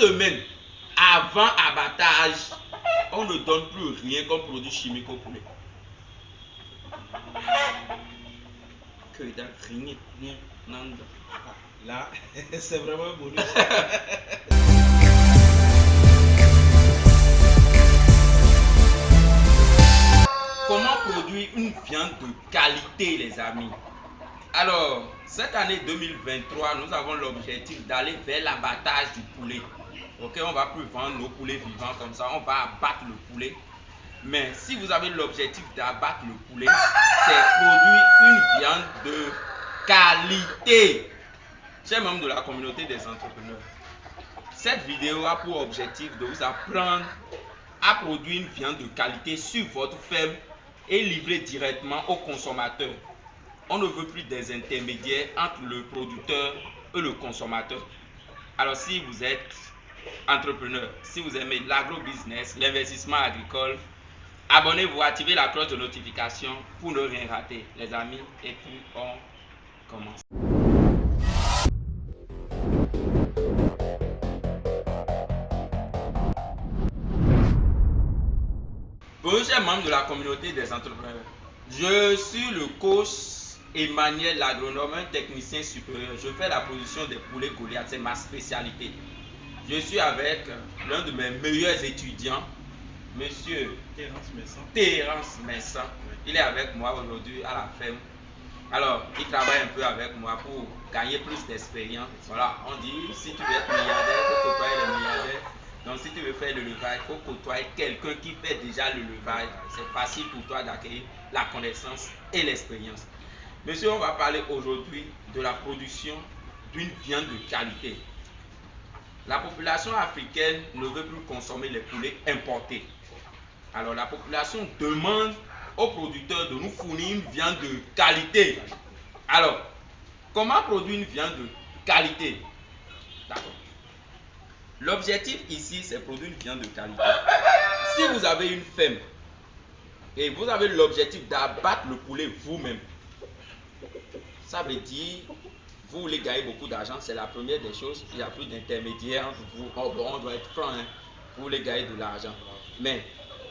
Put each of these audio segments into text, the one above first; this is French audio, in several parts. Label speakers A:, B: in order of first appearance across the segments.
A: semaines avant abattage, on ne donne plus rien comme produit chimique au poulet. Que rien, non.
B: Là, c'est vraiment un bonus.
A: Comment produire une viande de qualité, les amis? Alors, cette année 2023, nous avons l'objectif d'aller vers l'abattage du poulet. Ok, on ne va plus vendre nos poulets vivants comme ça, on va abattre le poulet. Mais si vous avez l'objectif d'abattre le poulet, c'est produire une viande de qualité. Chers membres de la communauté des entrepreneurs, cette vidéo a pour objectif de vous apprendre à produire une viande de qualité sur votre ferme et livrer directement aux consommateurs. On ne veut plus des intermédiaires entre le producteur et le consommateur. Alors si vous êtes entrepreneur, si vous aimez l'agro-business, l'investissement agricole, abonnez-vous, activez la cloche de notification pour ne rien rater, les amis, et puis on commence. Bonjour chers membres de la communauté des entrepreneurs. Je suis le coach Emmanuel, l'agronome, un technicien supérieur. Je fais la production des poulets Goliath, c'est ma spécialité. Je suis avec l'un de mes meilleurs étudiants, monsieur Terence Messan. Il est avec moi aujourd'hui à la ferme. Alors, il travaille un peu avec moi pour gagner plus d'expérience. Voilà, on dit, si tu veux être milliardaire, il faut côtoyer les milliardaires. Donc, si tu veux faire le levage, il faut côtoyer quelqu'un qui fait déjà le levage. C'est facile pour toi d'acquérir la connaissance et l'expérience. Monsieur, on va parler aujourd'hui de la production d'une viande de qualité. La population africaine ne veut plus consommer les poulets importés. Alors, la population demande aux producteurs de nous fournir une viande de qualité. Alors, comment produire une viande de qualité? D'accord. L'objectif ici, c'est produire une viande de qualité. Si vous avez une ferme et vous avez l'objectif d'abattre le poulet vous-même, ça veut dire, vous voulez gagner beaucoup d'argent, c'est la première des choses. Il n'y a plus d'intermédiaire entre vous. On doit être franc, hein. Vous voulez gagner de l'argent. Mais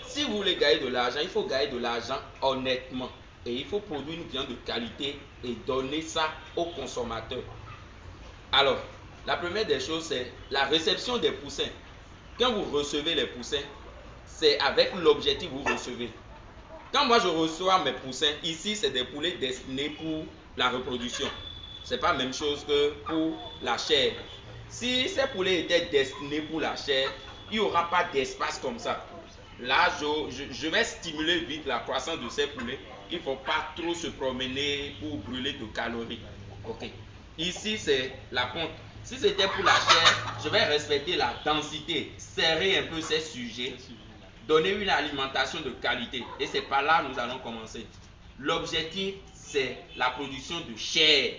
A: si vous voulez gagner de l'argent, il faut gagner de l'argent honnêtement. Et il faut produire une viande de qualité et donner ça aux consommateurs. Alors, la première des choses, c'est la réception des poussins. Quand vous recevez les poussins, c'est avec l'objectif que vous recevez. Quand moi je reçois mes poussins, ici c'est des poulets destinés pour la reproduction. Ce n'est pas la même chose que pour la chair. Si ces poulets étaient destinés pour la chair, il n'y aura pas d'espace comme ça. Là, je vais stimuler vite la croissance de ces poulets. Il ne faut pas trop se promener pour brûler de calories. Ok. Ici, c'est la ponte. Si c'était pour la chair, je vais respecter la densité, serrer un peu ces sujets, donner une alimentation de qualité. Et c'est par là que nous allons commencer. L'objectif, c'est la production de chair.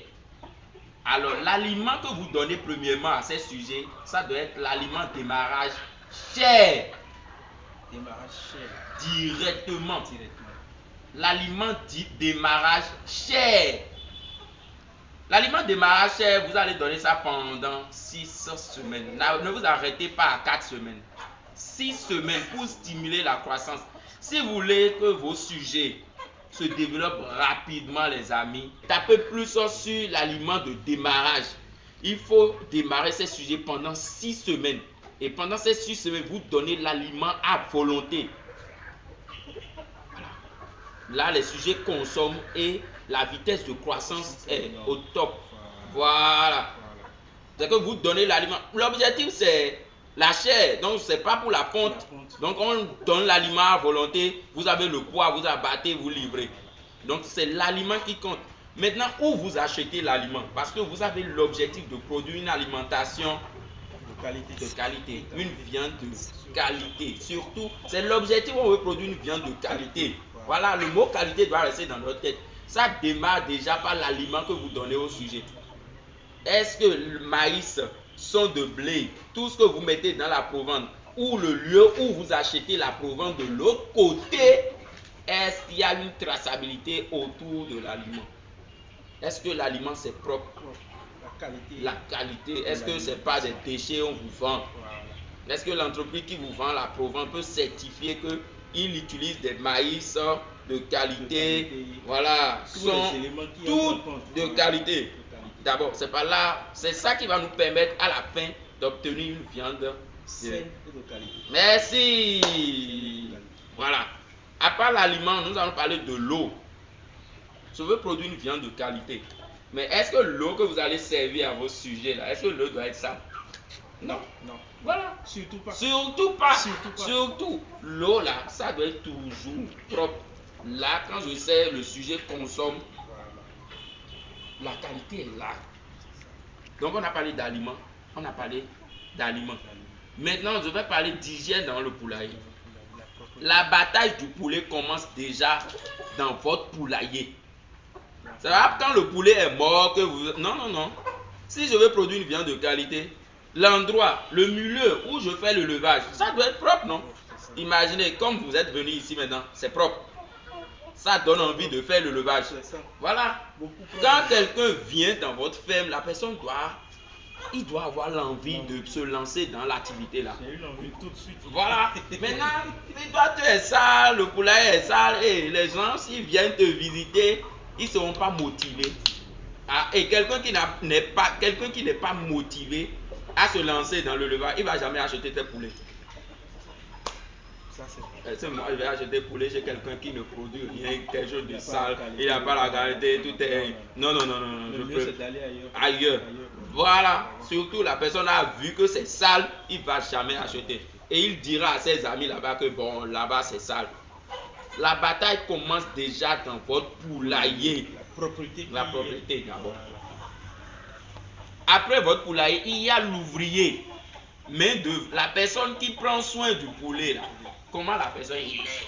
A: Alors, l'aliment que vous donnez premièrement à ces sujets, ça doit être l'aliment démarrage chair.
B: Démarrage chair.
A: Directement. L'aliment démarrage chair. L'aliment démarrage chair, vous allez donner ça pendant 6 semaines. Ne vous arrêtez pas à 4 semaines. 6 semaines pour stimuler la croissance. Si vous voulez que vos sujets se développent rapidement, les amis, tapez plus sur l'aliment de démarrage. Il faut démarrer ces sujets pendant 6 semaines. Et pendant ces 6 semaines, vous donnez l'aliment à volonté. Là, les sujets consomment et la vitesse de croissance est au top. Voilà. C'est que vous donnez l'aliment. L'objectif, c'est la chair. Donc, ce n'est pas pour la ponte. Donc, on donne l'aliment à volonté. Vous avez le poids, vous abattez, vous livrez. Donc, c'est l'aliment qui compte. Maintenant, où vous achetez l'aliment? Parce que vous avez l'objectif de produire une alimentation de qualité, une viande de qualité. Surtout, c'est l'objectif où on veut produire une viande de qualité. Voilà, le mot qualité doit rester dans notre tête. Ça démarre déjà par l'aliment que vous donnez au sujet. Est-ce que le maïs, son de blé, tout ce que vous mettez dans la provende, ou le lieu où vous achetez la provende de l'autre côté, est-ce qu'il y a une traçabilité autour de l'aliment? Est-ce que l'aliment c'est propre? La qualité. Est-ce que ce n'est pas des déchets on vous vend? Est-ce que l'entreprise qui vous vend la Provence peut certifier qu'il utilise des maïs de qualité, voilà, sont tous de qualité. D'abord, c'est pas là, c'est ça qui va nous permettre à la fin d'obtenir une viande
B: saine et de qualité.
A: Merci. Voilà. À part l'aliment, nous allons parler de l'eau. Je veux produire une viande de qualité. Mais est-ce que l'eau que vous allez servir à vos sujets là, est-ce que l'eau doit être sale? Non.
B: Non.
A: Voilà.
B: Surtout pas.
A: Surtout pas.
B: Surtout pas.
A: Surtout. L'eau là, ça doit être toujours propre. Là, quand je sais le sujet consomme, la qualité est là. Donc on a parlé d'aliments. On a parlé d'aliments. Maintenant, je vais parler d'hygiène dans le poulailler. L'abattage du poulet commence déjà dans votre poulailler. C'est pas quand le poulet est mort que vous... Non, non, non. Si je veux produire une viande de qualité, l'endroit, le milieu où je fais le levage, ça doit être propre, non? Imaginez, comme vous êtes venu ici maintenant, c'est propre. Ça donne envie de faire le levage. Voilà. Quand quelqu'un vient dans votre ferme, la personne il doit avoir l'envie de se lancer dans l'activité là.
B: J'ai eu l'envie tout de suite.
A: Voilà. Maintenant, si toi tu es sale, le poulailler est sale, et les gens s'ils viennent te visiter, ils ne seront pas motivés. Ah, et quelqu'un qui n'est pas motivé à se lancer dans le levage, il ne va jamais acheter tes poulets.
B: Ça, c'est
A: moi, je vais acheter poulet chez quelqu'un qui ne produit rien, quelque chose de sale, il n'a pas la qualité, tout est... Non, non, non, non, non.
B: Le mieux, c'est d'aller
A: ailleurs. Voilà. Surtout, la personne a vu que c'est sale, il ne va jamais acheter. Et il dira à ses amis là-bas que bon, là-bas c'est sale. La bataille commence déjà dans votre poulailler. La propriété d'abord. Après votre poulailler, il y a l'ouvrier. Mais la personne qui prend soin du poulet là. Comment la personne il est?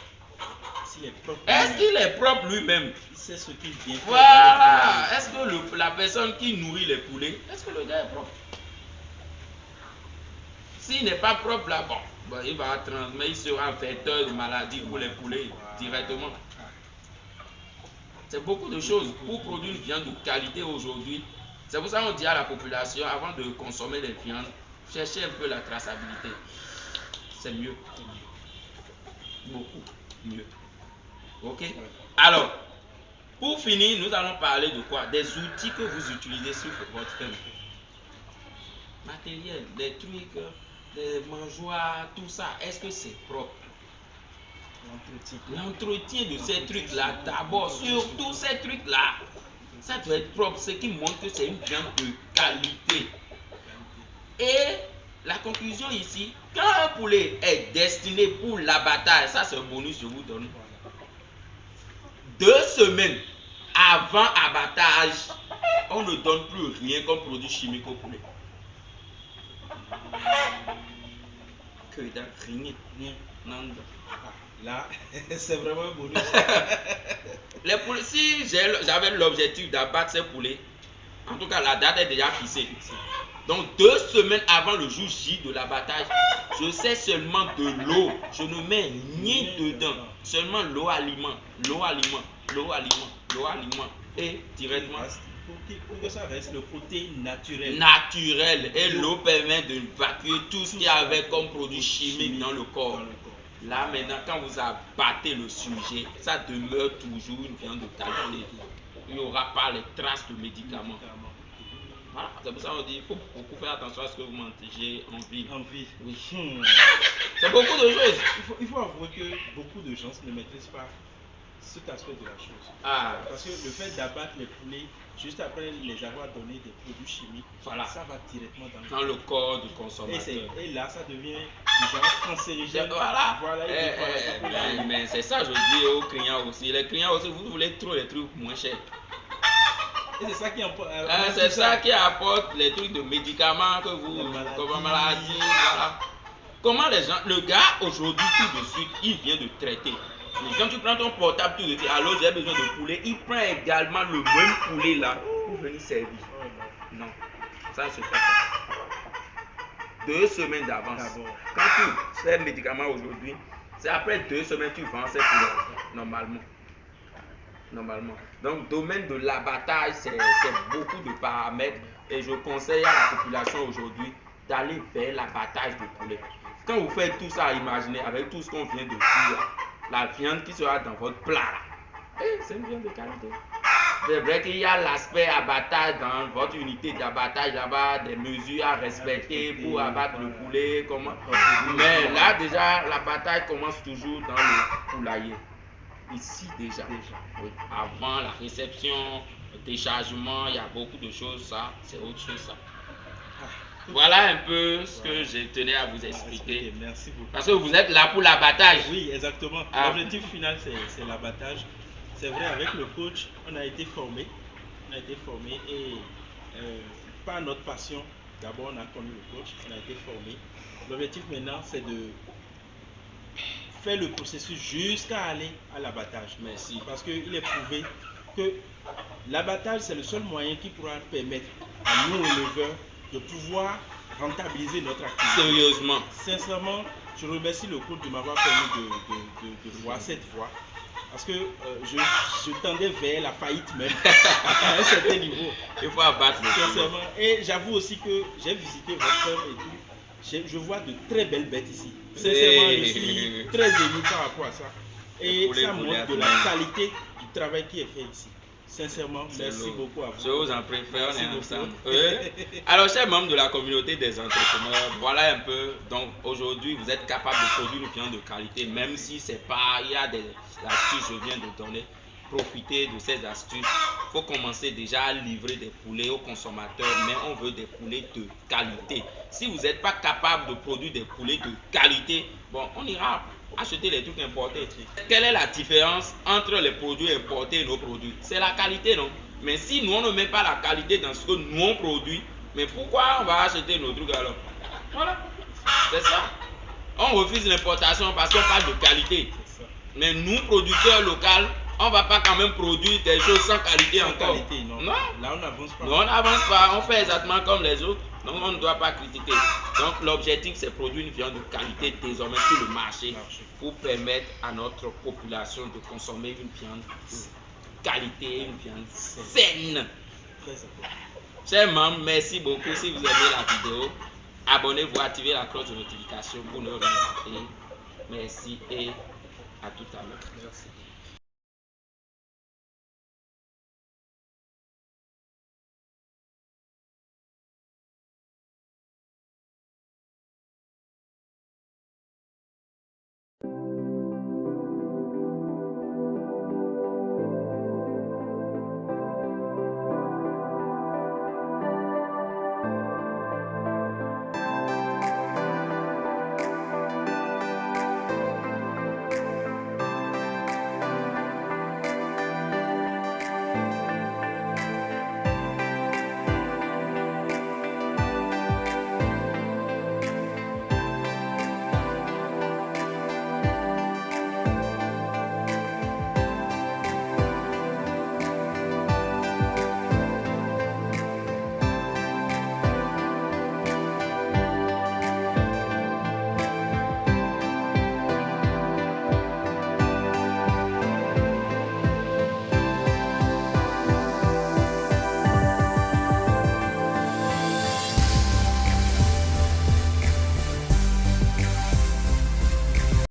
A: Est-ce qu'il est propre lui-même?
B: Il sait ce qu'il vient faire.
A: Voilà. Est-ce que la personne qui nourrit les poulets, est-ce que le gars est propre? S'il n'est pas propre là, bon, il va transmettre, il sera vecteur de maladie pour les poulets directement. C'est beaucoup de choses pour produire une viande de qualité aujourd'hui. C'est pour ça qu'on dit à la population, avant de consommer les viandes, cherchez un peu la traçabilité. C'est mieux. Beaucoup mieux. Ok? Alors, pour finir, nous allons parler de quoi? Des outils que vous utilisez sur votre ferme. Matériel, des trucs, des mangeoires, tout ça. Est-ce que c'est propre? L'entretien de ces trucs-là, d'abord, surtout ces trucs-là, ça doit être propre, ce qui montre que c'est une viande de qualité. Et la conclusion ici, quand un poulet est destiné pour l'abattage, ça c'est un bonus que je vous donne. 2 semaines avant abattage, on ne donne plus rien comme produit chimique au poulet. Que dalle, rien. Non.
B: Là, c'est vraiment un bonus.
A: Les poulets, si j'avais l'objectif d'abattre ces poulets, en tout cas la date est déjà fixée. Donc 2 semaines avant le jour J de l'abattage, je sais seulement de l'eau. Je ne mets rien dedans. Seulement l'eau aliment, l'eau aliment, l'eau aliment, l'eau aliment. Et directement.
B: Pour que ça reste le côté naturel.
A: Naturel. Et l'eau permet d'évacuer tout ce qu'il y avait comme produit chimique dans le corps. Là maintenant, quand vous abattez le sujet, ça demeure toujours une viande de qualité. Il n'y aura pas les traces de médicaments. Voilà, c'est pour ça qu'on dit qu'il faut beaucoup faire attention à ce que vous mangez en ville.
B: En ville.
A: Oui. C'est beaucoup de choses.
B: Il faut avouer que beaucoup de gens ne maîtrisent pas cet aspect de la chose. Parce que le fait d'abattre les poulets juste après les avoir donné des produits chimiques,
A: voilà,
B: ça va directement
A: dans le corps du consommateur.
B: Et là, ça devient du genre cancérigène.
A: Voilà. Mais c'est ça, je dis aux clients aussi. Les clients aussi, vous voulez trop les trucs moins chers.
B: Et c'est ça qui apporte.
A: C'est ça qui apporte les trucs de médicaments que vous, comme maladie, voilà. Comment les gens, le gars aujourd'hui tout de suite, il vient de traiter. Et quand tu prends ton portable tout de suite, alors j'ai besoin de poulet, il prend également le même poulet là pour venir servir. Non, ça se fait pas. 2 semaines d'avance. Quand tu fais le médicament aujourd'hui, c'est après 2 semaines que tu vends ces poulets, normalement. Donc, domaine de l'abattage, c'est beaucoup de paramètres et je conseille à la population aujourd'hui d'aller vers l'abattage de poulet. Quand vous faites tout ça, imaginez avec tout ce qu'on vient de dire, la viande qui sera dans votre plat, c'est une viande de qualité. C'est vrai qu'il y a l'aspect abattage dans votre unité d'abattage là-bas, des mesures à respecter pour abattre le poulet, comment. Mais là déjà, l'abattage commence toujours dans le poulailler. Ici déjà. Oui. Avant la réception, le déchargement, il y a beaucoup de choses, ça, c'est autre chose ça. Voilà un peu ce que je tenais à vous expliquer.
B: Merci beaucoup.
A: Parce que vous êtes là pour l'abattage.
B: Oui, exactement. L'objectif final, c'est l'abattage. C'est vrai, avec le coach, on a été formé. Et par notre passion, d'abord on a connu le coach, on a été formé. L'objectif maintenant, c'est de faire le processus jusqu'à aller à l'abattage.
A: Merci.
B: Parce qu'il est prouvé que l'abattage, c'est le seul moyen qui pourra permettre à nous, éleveurs, de pouvoir rentabiliser notre activité.
A: Sérieusement.
B: Sincèrement, je remercie le coach de m'avoir permis de voir cette voie. Parce que je tendais vers la faillite même à un certain niveau.
A: Il faut abattre le
B: sincèrement. Et j'avoue aussi que j'ai visité votre ferme et tout. Je vois de très belles bêtes ici. Sincèrement, je suis très ému par rapport à ça. Et ça montre de la qualité du travail qui est fait ici. Sincèrement, merci beaucoup à vous.
A: Je vous en prie, frère, on est ensemble. Alors, chers membres de la communauté des entrepreneurs, voilà un peu. Donc, aujourd'hui, vous êtes capable de produire une viande de qualité, même si c'est pas, il y a des astuces que je viens de donner. Profitez de ces astuces. Il faut commencer déjà à livrer des poulets aux consommateurs, mais on veut des poulets de qualité. Si vous n'êtes pas capable de produire des poulets de qualité, bon, on ira acheter les trucs importés. Quelle est la différence entre les produits importés et nos produits? C'est la qualité, non? Mais si nous on ne met pas la qualité dans ce que nous on produit, mais pourquoi on va acheter nos trucs alors? Voilà, c'est ça. On refuse l'importation parce qu'on parle de qualité. Mais nous, producteurs locaux, on ne va pas quand même produire des choses sans qualité encore.
B: Qualité, non.
A: Non.
B: Là, on n'avance pas.
A: Non, on n'avance pas. On fait exactement comme les autres. Donc, on ne doit pas critiquer. Donc, l'objectif, c'est produire une viande de qualité désormais sur le marché pour permettre à notre population de consommer une viande de qualité, une viande saine. Chers membres, merci beaucoup. Si vous aimez la vidéo, abonnez-vous, activez la cloche de notification pour ne rien rater. Merci et à tout à l'heure.
B: Merci.